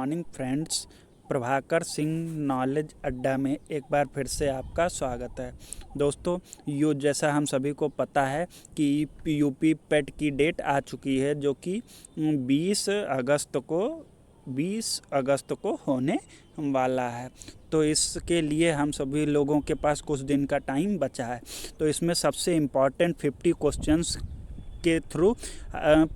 Morning friends, Prabhakar Singh knowledge अड्डा में एक बार फिर से आपका स्वागत है। दोस्तों, जैसा हम सभी को पता है कि यूपी पेट की डेट आ चुकी है, जो कि 20 अगस्त को होने वाला है। तो इसके लिए हम सभी लोगों के पास कुछ दिन का टाइम बचा है। तो इसमें सबसे इम्पॉर्टेंट 50 क्वेश्चंस के थ्रू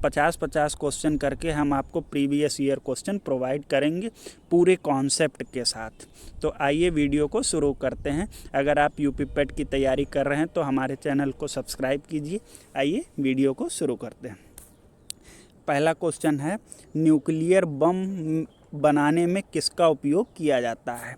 50-50 क्वेश्चन करके हम आपको प्रीवियस ईयर क्वेश्चन प्रोवाइड करेंगे पूरे कॉन्सेप्ट के साथ। तो आइए वीडियो को शुरू करते हैं। अगर आप यूपी पेट की तैयारी कर रहे हैं तो हमारे चैनल को सब्सक्राइब कीजिए। आइए वीडियो को शुरू करते हैं। पहला क्वेश्चन है, न्यूक्लियर बम बनाने में किसका उपयोग किया जाता है?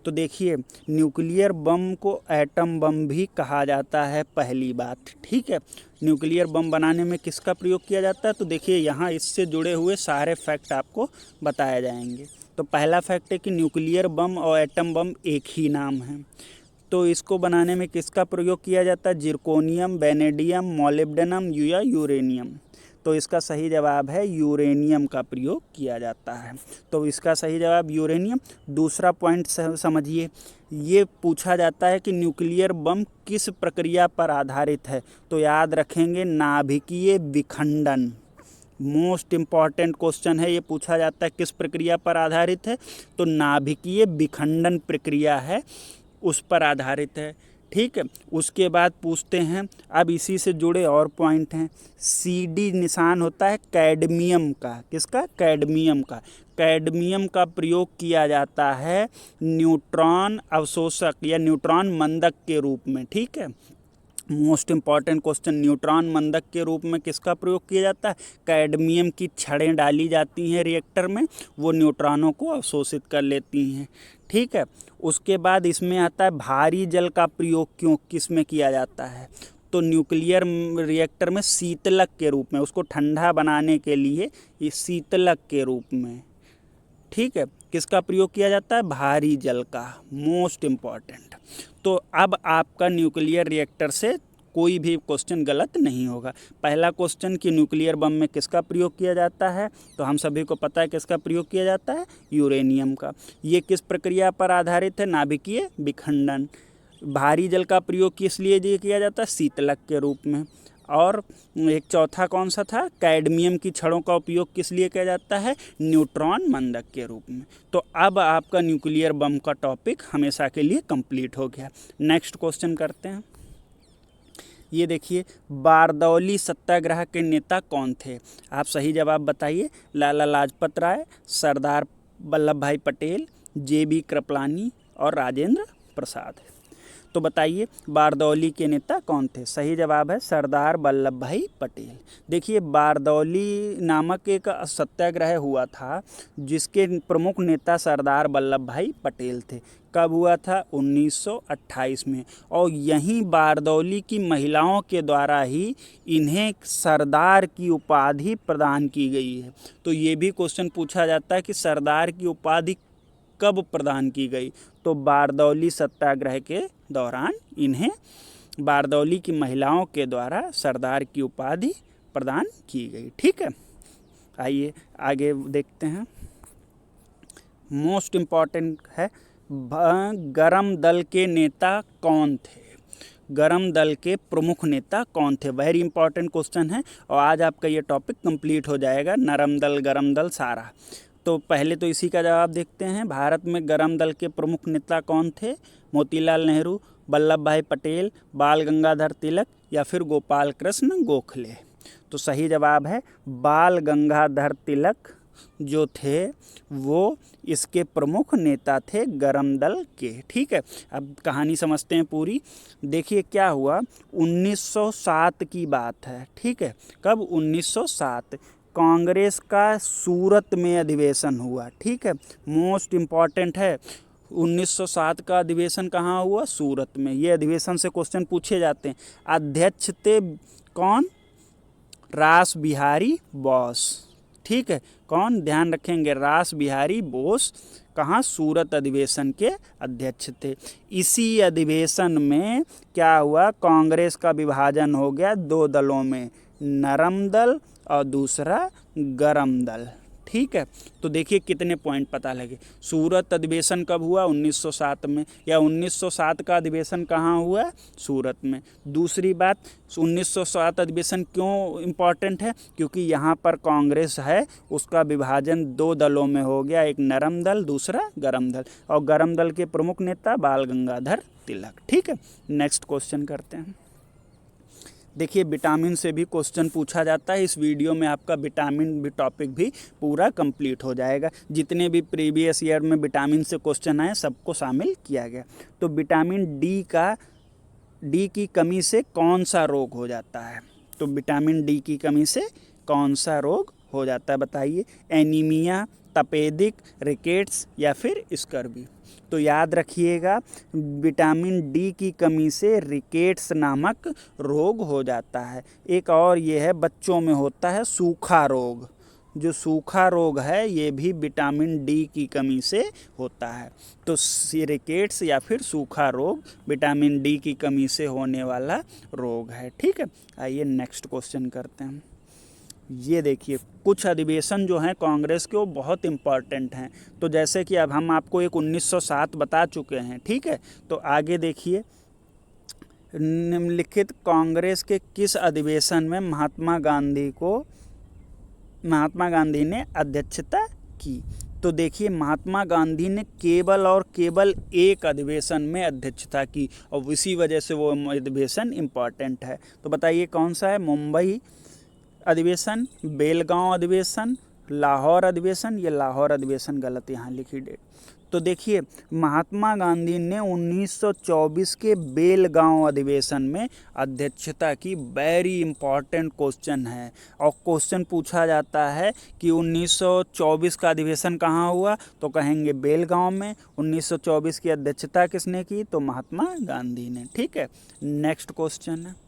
तो देखिए, न्यूक्लियर बम को एटम बम भी कहा जाता है, पहली बात। ठीक है, न्यूक्लियर बम बनाने में किसका प्रयोग किया जाता है? तो देखिए, यहाँ इससे जुड़े हुए सारे फैक्ट आपको बताए जाएंगे। तो पहला फैक्ट है कि न्यूक्लियर बम और एटम बम एक ही नाम है। तो इसको बनाने में किसका प्रयोग किया जाता है? जिरकोनियम, वेनेडियम, मॉलिब्डेनम या यूरेनियम। तो इसका सही जवाब है यूरेनियम का प्रयोग किया जाता है। तो इसका सही जवाब यूरेनियम। दूसरा पॉइंट समझिए, ये पूछा जाता है कि न्यूक्लियर बम किस प्रक्रिया पर आधारित है? तो याद रखेंगे, नाभिकीय विखंडन। मोस्ट इम्पॉर्टेंट क्वेश्चन है, ये पूछा जाता है किस प्रक्रिया पर आधारित है? तो नाभिकीय विखंडन प्रक्रिया है, उस पर आधारित है। ठीक है, उसके बाद पूछते हैं, अब इसी से जुड़े और पॉइंट हैं। CD निशान होता है कैडमियम का। किसका? कैडमियम का। कैडमियम का प्रयोग किया जाता है न्यूट्रॉन अवशोषक या न्यूट्रॉन मंदक के रूप में। ठीक है, मोस्ट इम्पॉर्टेंट क्वेश्चन, न्यूट्रॉन मंदक के रूप में किसका प्रयोग किया जाता है? कैडमियम की छड़ें डाली जाती हैं रिएक्टर में, वो न्यूट्रॉनों को अवशोषित कर लेती हैं। ठीक है, उसके बाद इसमें आता है भारी जल का प्रयोग किस में किया जाता है? तो न्यूक्लियर रिएक्टर में शीतलक के रूप में, उसको ठंडा बनाने के लिए ये शीतलक के रूप में। ठीक है, किसका प्रयोग किया जाता है? भारी जल का। Most important. तो अब आपका न्यूक्लियर रिएक्टर से कोई भी क्वेश्चन गलत नहीं होगा। पहला क्वेश्चन कि न्यूक्लियर बम में किसका प्रयोग किया जाता है, तो हम सभी को पता है किसका प्रयोग किया जाता है? यूरेनियम का। ये किस प्रक्रिया पर आधारित है? नाभिकीय विखंडन। भारी जल का प्रयोग किस लिए किया जाता है? शीतलक के रूप में। और एक चौथा कौन सा था? कैडमियम की छड़ों का उपयोग किस लिए किया जाता है? न्यूट्रॉन मंदक के रूप में। तो अब आपका न्यूक्लियर बम का टॉपिक हमेशा के लिए कंप्लीट हो गया। नेक्स्ट क्वेश्चन करते हैं। ये देखिए, बारदौली सत्याग्रह के नेता कौन थे? आप सही जवाब बताइए। लाला लाजपत राय, सरदार वल्लभ भाई पटेल, JB कृपलानी और राजेंद्र प्रसाद। तो बताइए, बारदौली के नेता कौन थे? सही जवाब है सरदार वल्लभ भाई पटेल। देखिए, बारदौली नामक एक सत्याग्रह हुआ था जिसके प्रमुख नेता सरदार वल्लभ भाई पटेल थे। कब हुआ था? 1928 में। और यहीं बारदौली की महिलाओं के द्वारा ही इन्हें सरदार की उपाधि प्रदान की गई है। तो ये भी क्वेश्चन पूछा जाता है कि सरदार की उपाधि कब प्रदान की गई? तो बारदौली सत्याग्रह के दौरान इन्हें बारदौली की महिलाओं के द्वारा सरदार की उपाधि प्रदान की गई। ठीक है, आइए आगे देखते हैं। मोस्ट इम्पॉर्टेंट है, गरम दल के नेता कौन थे? गरम दल के प्रमुख नेता कौन थे? वेरी इंपॉर्टेंट क्वेश्चन है और आज आपका ये टॉपिक कंप्लीट हो जाएगा। नरम दल, गरम दल, सारा। तो पहले तो इसी का जवाब देखते हैं। भारत में गरम दल के प्रमुख नेता कौन थे? मोतीलाल नेहरू, वल्लभ भाई पटेल, बाल गंगाधर तिलक या फिर गोपाल कृष्ण गोखले। तो सही जवाब है बाल गंगाधर तिलक जो थे वो इसके प्रमुख नेता थे गरम दल के। ठीक है, अब कहानी समझते हैं पूरी। देखिए क्या हुआ, 1907 की बात है। ठीक है, कब? 1907। कांग्रेस का सूरत में अधिवेशन हुआ। ठीक है, मोस्ट इम्पॉर्टेंट है, 1907 का अधिवेशन कहाँ हुआ? सूरत में। ये अधिवेशन से क्वेश्चन पूछे जाते हैं। अध्यक्ष थे कौन? रास बिहारी बोस। ठीक है, कौन? ध्यान रखेंगे, रास बिहारी बोस कहाँ? सूरत अधिवेशन के अध्यक्ष थे। इसी अधिवेशन में क्या हुआ? कांग्रेस का विभाजन हो गया दो दलों में, नरम दल और दूसरा गरम दल। ठीक है। तो देखिए कितने पॉइंट पता लगे। सूरत अधिवेशन कब हुआ? 1907 में, या 1907 का अधिवेशन कहाँ हुआ? सूरत में। दूसरी बात, 1907 अधिवेशन क्यों इम्पॉर्टेंट है? क्योंकि यहाँ पर कांग्रेस है उसका विभाजन दो दलों में हो गया, एक नरम दल, दूसरा गरम दल, और गरम दल के प्रमुख नेता बाल गंगाधर तिलक। ठीक है, नेक्स्ट क्वेश्चन करते हैं। देखिए विटामिन से भी क्वेश्चन पूछा जाता है। इस वीडियो में आपका विटामिन भी टॉपिक भी पूरा कंप्लीट हो जाएगा। जितने भी प्रीवियस ईयर में विटामिन से क्वेश्चन आए सबको शामिल किया गया। तो विटामिन डी की कमी से कौन सा रोग हो जाता है? तो विटामिन डी की कमी से कौन सा रोग हो जाता है बताइए? एनीमिया, तपेदिक, रिकेट्स या फिर स्कर्वी? तो याद रखिएगा, विटामिन डी की कमी से रिकेट्स नामक रोग हो जाता है। एक और ये है, बच्चों में होता है सूखा रोग। जो सूखा रोग है ये भी विटामिन डी की कमी से होता है। तो रिकेट्स या फिर सूखा रोग विटामिन डी की कमी से होने वाला रोग है। ठीक है, आइए नेक्स्ट क्वेश्चन करते हैं। ये देखिए कुछ अधिवेशन जो हैं कांग्रेस के वो बहुत इम्पॉर्टेंट हैं। तो जैसे कि अब हम आपको एक 1907 बता चुके हैं, ठीक है। तो आगे देखिए, निम्नलिखित कांग्रेस के किस अधिवेशन में महात्मा गांधी ने अध्यक्षता की? तो देखिए महात्मा गांधी ने केवल और केवल एक अधिवेशन में अध्यक्षता की और इसी वजह से वो अधिवेशन इम्पॉर्टेंट है। तो बताइए कौन सा है? मुंबई अधिवेशन, बेलगांव अधिवेशन, लाहौर अधिवेशन। ये लाहौर अधिवेशन गलत यहाँ लिखी डेट। तो देखिए महात्मा गांधी ने 1924 के बेलगांव अधिवेशन में अध्यक्षता की। वेरी इंपॉर्टेंट क्वेश्चन है और क्वेश्चन पूछा जाता है कि 1924 का अधिवेशन कहाँ हुआ? तो कहेंगे बेलगांव में। 1924 की अध्यक्षता किसने की? तो महात्मा गांधी ने। ठीक है, नेक्स्ट क्वेश्चन है।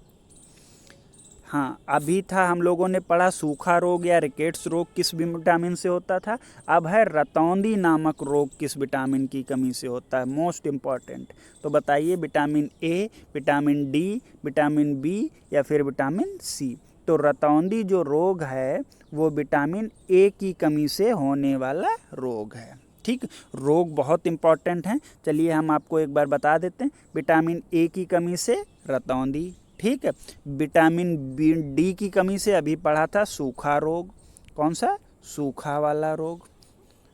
हाँ, अभी था हम लोगों ने पढ़ा सूखा रोग या रिकेट्स रोग किस विटामिन से होता था। अब है रतौंधी नामक रोग किस विटामिन की कमी से होता है? Most important. तो बताइए vitamin A, vitamin D, vitamin B या फिर विटामिन सी? तो रतौंधी जो रोग है वो विटामिन ए की कमी से होने वाला रोग है। ठीक, रोग बहुत इम्पॉर्टेंट हैं। चलिए हम आपको एक बार बता देते हैं। विटामिन ए की कमी से रतौंधी, ठीक है। विटामिन डी की कमी से अभी पढ़ा था सूखा रोग। कौन सा? सूखा वाला रोग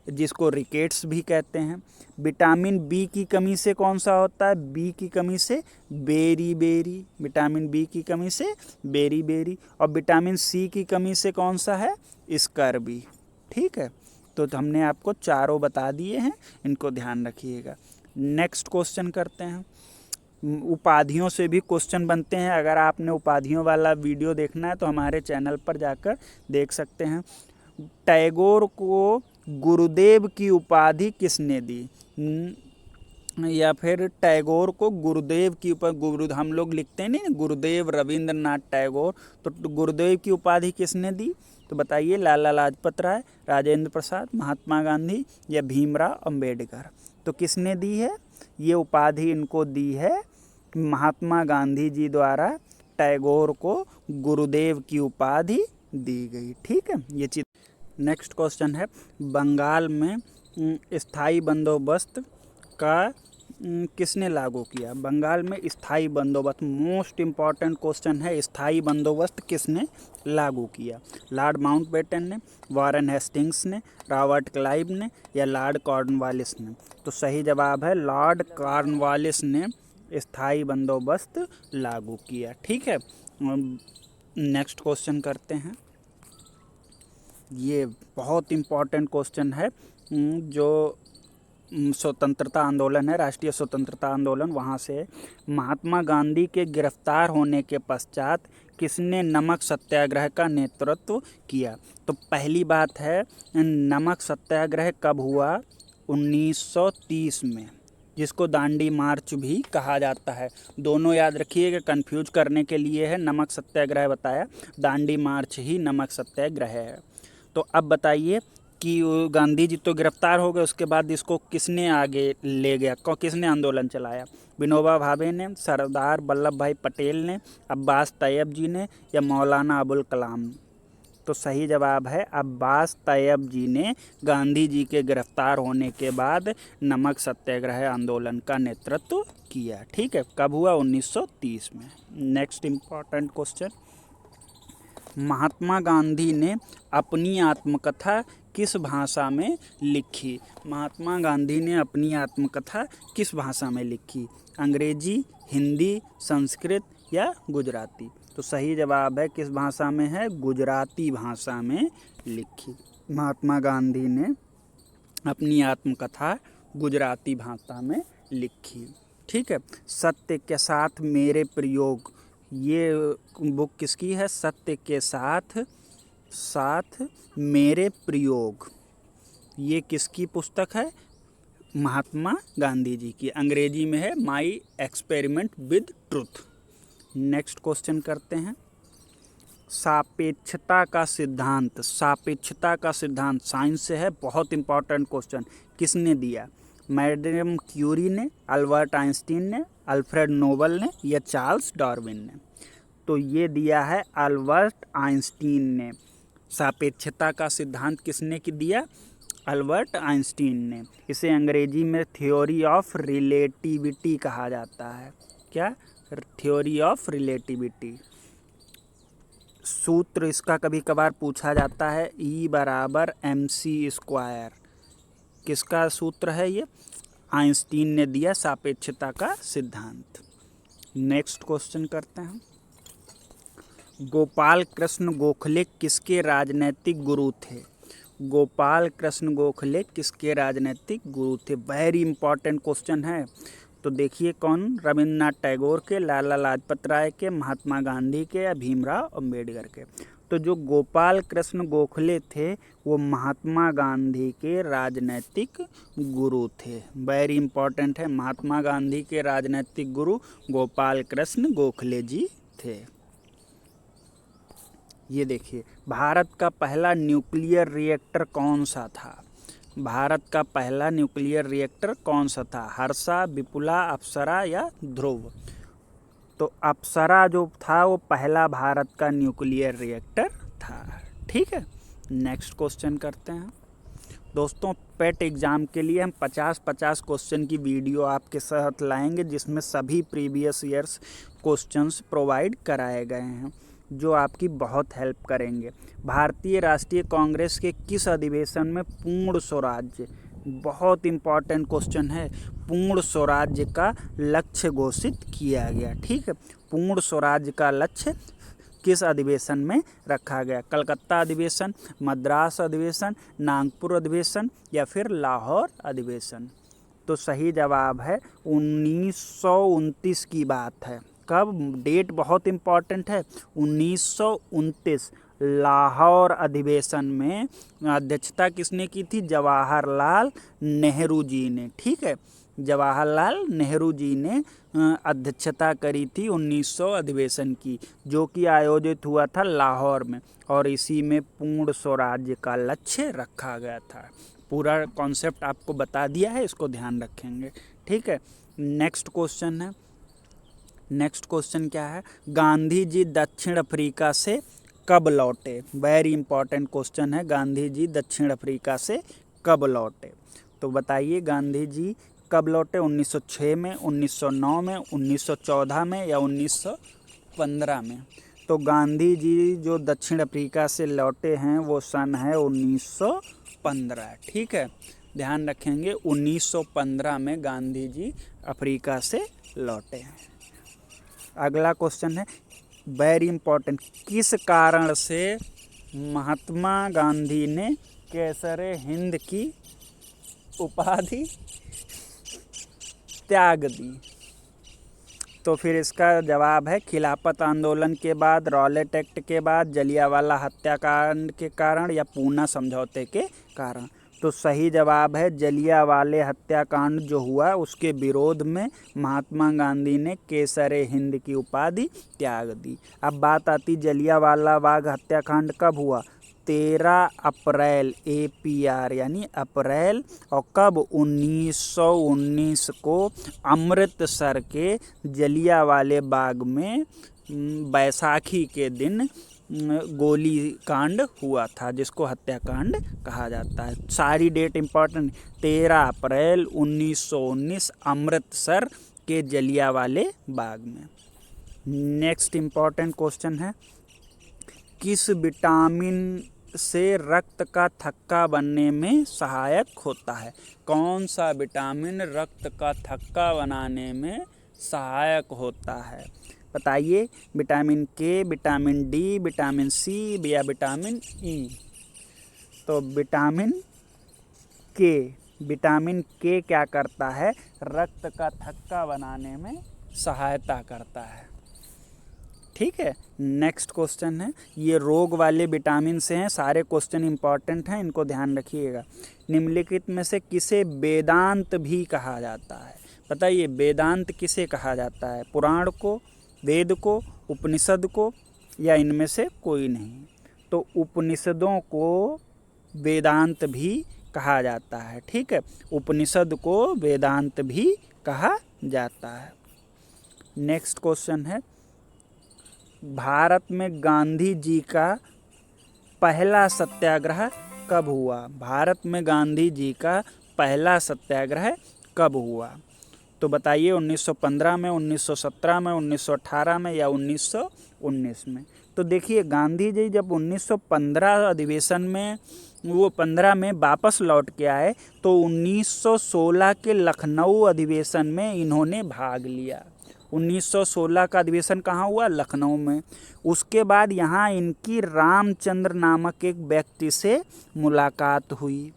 जिसको रिकेट्स भी कहते हैं। विटामिन बी की कमी से कौन सा होता है? बी की कमी से बेरी। विटामिन बी की कमी से बेरी। और विटामिन सी की कमी से कौन सा है? स्कर्वी। ठीक है, तो हमने आपको चारों बता दिए हैं, इनको ध्यान रखिएगा। नेक्स्ट क्वेश्चन करते हैं। उपाधियों से भी क्वेश्चन बनते हैं। अगर आपने उपाधियों वाला वीडियो देखना है तो हमारे चैनल पर जाकर देख सकते हैं। टैगोर को गुरुदेव की उपाधि किसने दी? या फिर टैगोर को गुरुदेव की उपाधि, हम लोग लिखते हैं नहीं गुरुदेव रविंद्रनाथ टैगोर, तो गुरुदेव की उपाधि किसने दी? तो बताइए लाला लाजपत राय, राजेंद्र प्रसाद, महात्मा गांधी या भीमराव अंबेडकर? तो किसने दी है ये उपाधि? इनको दी है महात्मा गांधी जी द्वारा टैगोर को गुरुदेव की उपाधि दी गई। ठीक है, ये चीज। नेक्स्ट क्वेश्चन है, बंगाल में स्थायी बंदोबस्त का किसने लागू किया? बंगाल में स्थायी बंदोबस्त, मोस्ट इम्पॉर्टेंट क्वेश्चन है। स्थायी बंदोबस्त किसने लागू किया? लॉर्ड माउंटबेटन ने, वॉरेन हेस्टिंग्स ने, रॉबर्ट क्लाइव ने या लॉर्ड कॉर्नवालिस ने? तो सही जवाब है लॉर्ड कॉर्नवालिस ने स्थायी बंदोबस्त लागू किया। ठीक है, नेक्स्ट क्वेश्चन करते हैं। ये बहुत इम्पॉर्टेंट क्वेश्चन है। जो स्वतंत्रता आंदोलन है, राष्ट्रीय स्वतंत्रता आंदोलन, वहाँ से महात्मा गांधी के गिरफ्तार होने के पश्चात किसने नमक सत्याग्रह का नेतृत्व किया? तो पहली बात है, नमक सत्याग्रह कब हुआ? 1930 में, जिसको दांडी मार्च भी कहा जाता है। दोनों याद रखिएगा, कंफ्यूज करने के लिए है। नमक सत्याग्रह बताया, दांडी मार्च ही नमक सत्याग्रह है। तो अब बताइए कि गांधी जी तो गिरफ्तार हो गए, उसके बाद इसको किसने आगे ले गया? किसने आंदोलन चलाया? विनोबा भावे ने, सरदार वल्लभ भाई पटेल ने, अब्बास तैयब जी ने या मौलाना अबुल कलाम ने? तो सही जवाब है अब्बास तैयब जी ने गांधी जी के गिरफ्तार होने के बाद नमक सत्याग्रह आंदोलन का नेतृत्व किया। ठीक है, कब हुआ? 1930 में। Next important question, Mahatma Gandhi ने अपनी आत्मकथा किस भाषा में लिखी? महात्मा गांधी ने अपनी आत्मकथा किस भाषा में लिखी? अंग्रेजी, हिंदी, संस्कृत या गुजराती? तो सही जवाब है किस भाषा में है? गुजराती भाषा में लिखी। महात्मा गांधी ने अपनी आत्मकथा गुजराती भाषा में लिखी। ठीक है, सत्य के साथ मेरे प्रयोग, ये बुक किसकी है? सत्य के साथ मेरे प्रयोग, ये किसकी पुस्तक है? महात्मा गांधी जी की। अंग्रेजी में है my experiment with truth. Next question करते हैं, सापेक्षता का सिद्धांत। सापेक्षता का सिद्धांत साइंस से है, बहुत इंपॉर्टेंट क्वेश्चन। किसने दिया? मैडम क्यूरी ने, अल्बर्ट आइंस्टीन ने, अल्फ्रेड नोबल ने या चार्ल्स डार्विन ने? तो ये दिया है अल्बर्ट आइंस्टीन ने। सापेक्षता का सिद्धांत किसने दिया? अल्बर्ट आइंस्टीन ने। इसे अंग्रेजी में थ्योरी ऑफ रिलेटिविटी कहा जाता है। क्या? Theory of relativity. सूत्र इसका कभी कभार पूछा जाता है, E = mc²। किसका सूत्र है ये? आइंस्टीन ने दिया सापेक्षता का सिद्धांत। नेक्स्ट क्वेश्चन करते हैं, गोपाल कृष्ण गोखले किसके राजनैतिक गुरु थे? गोपाल कृष्ण गोखले किसके राजनैतिक गुरु थे? वेरी इंपॉर्टेंट क्वेश्चन है। तो देखिए कौन? रविन्द्रनाथ टैगोर के, लाला लाजपत राय के, महात्मा गांधी के या भीमराव अम्बेडकर के? तो जो गोपाल कृष्ण गोखले थे वो महात्मा गांधी के राजनैतिक गुरु थे। वेरी इंपॉर्टेंट है, महात्मा गांधी के राजनैतिक गुरु गोपाल कृष्ण गोखले जी थे। ये देखिए, भारत का पहला न्यूक्लियर रिएक्टर कौन सा था? भारत का पहला न्यूक्लियर रिएक्टर कौन सा था? हर्षा, विपुला, अप्सरा या ध्रुव? तो अप्सरा जो था वो पहला भारत का न्यूक्लियर रिएक्टर था। ठीक है, नेक्स्ट क्वेश्चन करते हैं। दोस्तों, पेट एग्ज़ाम के लिए हम 50-50 क्वेश्चन की वीडियो आपके साथ लाएंगे, जिसमें सभी प्रीवियस ईयर्स क्वेश्चंस प्रोवाइड कराए गए हैं, जो आपकी बहुत हेल्प करेंगे। भारतीय राष्ट्रीय कांग्रेस के किस अधिवेशन में पूर्ण स्वराज्य, बहुत इम्पॉर्टेंट क्वेश्चन है, पूर्ण स्वराज्य का लक्ष्य घोषित किया गया? ठीक है, पूर्ण स्वराज्य का लक्ष्य किस अधिवेशन में रखा गया? कलकत्ता अधिवेशन, मद्रास अधिवेशन, नागपुर अधिवेशन या फिर लाहौर अधिवेशन? तो सही जवाब है 1929 की बात है। कब? डेट बहुत इम्पॉर्टेंट है, 1929 लाहौर अधिवेशन में अध्यक्षता किसने की थी? जवाहरलाल नेहरू जी ने। ठीक है, जवाहरलाल नेहरू जी ने अध्यक्षता करी थी 1900 अधिवेशन की, जो कि आयोजित हुआ था लाहौर में, और इसी में पूर्ण स्वराज्य का लक्ष्य रखा गया था। पूरा कॉन्सेप्ट आपको बता दिया है, इसको ध्यान रखेंगे। ठीक है, नेक्स्ट क्वेश्चन है। नेक्स्ट क्वेश्चन क्या है? गांधी जी दक्षिण अफ्रीका से कब लौटे? वेरी इंपॉर्टेंट क्वेश्चन है, गांधी जी दक्षिण अफ्रीका से कब लौटे? तो बताइए, गांधी जी कब लौटे? 1906 में, 1909 में, 1914 में या 1915 में? तो गांधी जी जो दक्षिण अफ्रीका से लौटे हैं वो सन है 1915। ठीक है, ध्यान रखेंगे, 1915 में गांधी जी अफ्रीका से लौटे हैं। अगला क्वेश्चन है, वेरी इंपॉर्टेंट, किस कारण से महात्मा गांधी ने केसरे हिंद की उपाधि त्याग दी? तो फिर इसका जवाब है खिलाफत आंदोलन के बाद, रॉलेट एक्ट के बाद, जलियांवाला हत्याकांड के कारण या पूना समझौते के कारण? तो सही जवाब है जलियांवाले हत्याकांड जो हुआ उसके विरोध में महात्मा गांधी ने केसरे हिंद की उपाधि त्याग दी। अब बात आती जलियांवाला बाग हत्याकांड कब हुआ? 13 अप्रैल APR यानी अप्रैल, और कब? 1919 को अमृतसर के जलियांवाले बाग में बैसाखी के दिन गोली कांड हुआ था, जिसको हत्याकांड कहा जाता है। सारी डेट इम्पॉर्टेंट। 13 अप्रैल 1919 अमृतसर के जलियांवाले बाग में। नेक्स्ट इम्पॉर्टेंट क्वेश्चन है, किस विटामिन से रक्त का थक्का बनने में सहायक होता है? कौन सा विटामिन रक्त का थक्का बनाने में सहायक होता है? बताइए। विटामिन के, विटामिन डी, विटामिन सी या विटामिन ई? तो विटामिन के क्या करता है? रक्त का थक्का बनाने में सहायता करता है। ठीक है। नेक्स्ट क्वेश्चन है, ये रोग वाले विटामिन से हैं, सारे क्वेश्चन इंपॉर्टेंट हैं, इनको ध्यान रखिएगा। निम्नलिखित में से किसे वेदांत भी कहा जाता है? बताइए, वेदांत किसे कहा जाता है? पुराण को, वेद को, उपनिषद को, या इनमें से कोई नहीं? तो उपनिषदों को वेदांत भी कहा जाता है। ठीक है, उपनिषद को वेदांत भी कहा जाता है। नेक्स्ट क्वेश्चन है, भारत में गांधी जी का पहला सत्याग्रह कब हुआ? भारत में गांधी जी का पहला सत्याग्रह कब हुआ? तो बताइए, 1915 में, 1917 में, 1918 में या 1919 में? तो देखिए, गांधी जी जब 1915 अधिवेशन में, वो 15 में वापस लौट के आए, तो 1916 के लखनऊ अधिवेशन में इन्होंने भाग लिया। 1916 का अधिवेशन कहाँ हुआ? लखनऊ में। उसके बाद यहाँ इनकी रामचंद्र नामक एक व्यक्ति से मुलाकात हुई।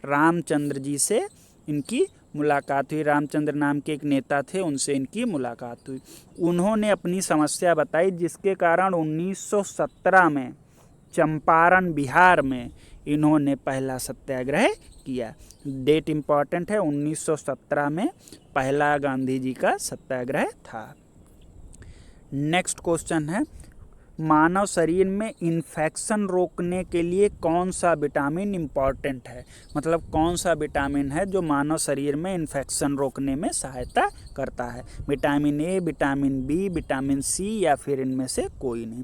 रामचंद्र जी से इनकी मुलाकात हुई। रामचंद्र नाम के एक नेता थे, उनसे इनकी मुलाकात हुई। उन्होंने अपनी समस्या बताई, जिसके कारण 1917 में चंपारण, बिहार में इन्होंने पहला सत्याग्रह किया। डेट इम्पॉर्टेंट है, 1917 में पहला गांधी जी का सत्याग्रह था। नेक्स्ट क्वेश्चन है, मानव शरीर में इन्फेक्शन रोकने के लिए कौन सा विटामिन इम्पॉर्टेंट है? मतलब कौन सा विटामिन है जो मानव शरीर में इन्फेक्शन रोकने में सहायता करता है? Vitamin A, vitamin B, vitamin C या फिर इनमें से कोई नहीं?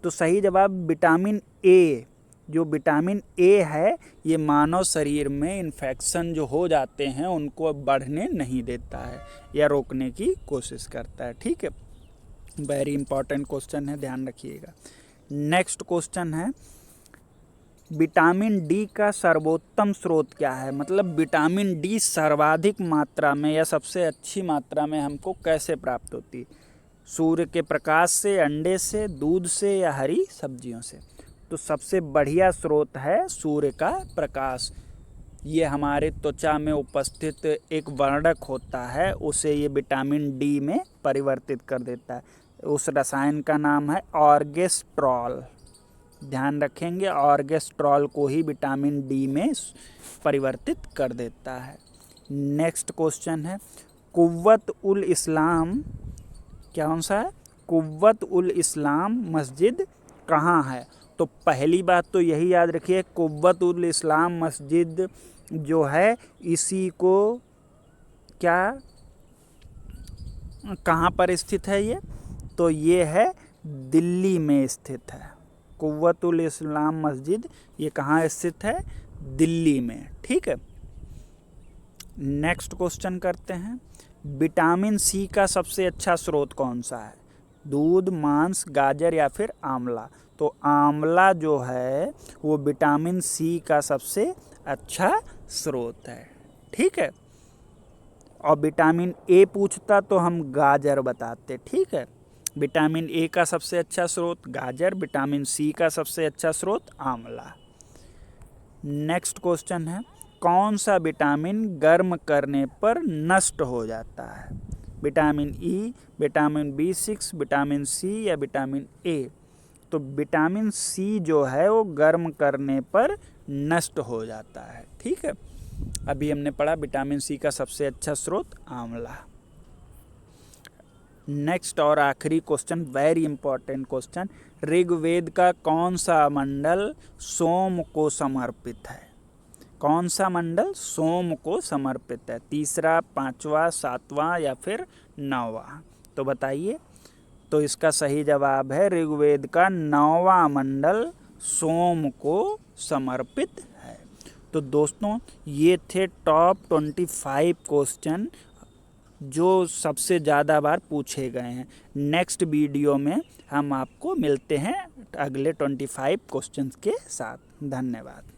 तो सही जवाब विटामिन ए। जो विटामिन ए है, ये मानव शरीर में इन्फेक्शन जो हो जाते हैं उनको बढ़ने नहीं देता है या रोकने की कोशिश करता है। ठीक है, वेरी इंपॉर्टेंट क्वेश्चन है, ध्यान रखिएगा। नेक्स्ट क्वेश्चन है, विटामिन डी का सर्वोत्तम स्रोत क्या है? मतलब विटामिन डी सर्वाधिक मात्रा में या सबसे अच्छी मात्रा में हमको कैसे प्राप्त होती है? सूर्य के प्रकाश से, अंडे से, दूध से या हरी सब्जियों से? तो सबसे बढ़िया स्रोत है सूर्य का प्रकाश। ये हमारे त्वचा में उपस्थित एक वर्णक होता है, उसे ये विटामिन डी में परिवर्तित कर देता है। उस रसायन का नाम है ऑर्गेस्ट्रॉल। ध्यान रखेंगे, ऑर्गेस्ट्रॉल को ही विटामिन डी में परिवर्तित कर देता है। नेक्स्ट क्वेश्चन है, कुव्वत उल इस्लाम, कौन सा है? कुव्वत उल इस्लाम मस्जिद कहाँ है? तो पहली बात तो यही याद रखिए, कुव्वत उल इस्लाम मस्जिद जो है, इसी को क्या, कहाँ पर स्थित है ये? तो ये है दिल्ली में स्थित है। कुव्वत उल इस्लाम मस्जिद ये कहाँ स्थित है? दिल्ली में। ठीक है। नेक्स्ट क्वेश्चन करते हैं, विटामिन सी का सबसे अच्छा स्रोत कौन सा है? दूध, मांस, गाजर या फिर आंवला? तो आंवला जो है वो विटामिन सी का सबसे अच्छा स्रोत है। ठीक है। और विटामिन ए पूछता तो हम गाजर बताते। ठीक है, विटामिन ए का सबसे अच्छा स्रोत गाजर, विटामिन सी का सबसे अच्छा स्रोत आंवला। नेक्स्ट क्वेश्चन है, कौन सा विटामिन गर्म करने पर नष्ट हो जाता है? Vitamin E, vitamin B6, vitamin C या विटामिन ए? तो विटामिन सी जो है वो गर्म करने पर नष्ट हो जाता है। ठीक है, अभी हमने पढ़ा विटामिन सी का सबसे अच्छा स्रोत आंवला। नेक्स्ट और आखिरी question, very important question, Rigveda का कौन सा मंडल सोम को समर्पित है? कौन सा मंडल सोम को समर्पित है? तीसरा, पांचवा, सातवां या फिर नौवां? तो बताइए। तो इसका सही जवाब है ऋग्वेद का 9वां मंडल सोम को समर्पित है। तो दोस्तों ये थे टॉप 25 क्वेश्चन जो सबसे ज़्यादा बार पूछे गए हैं। नेक्स्ट वीडियो में हम आपको मिलते हैं अगले 25 क्वेश्चंस के साथ। धन्यवाद।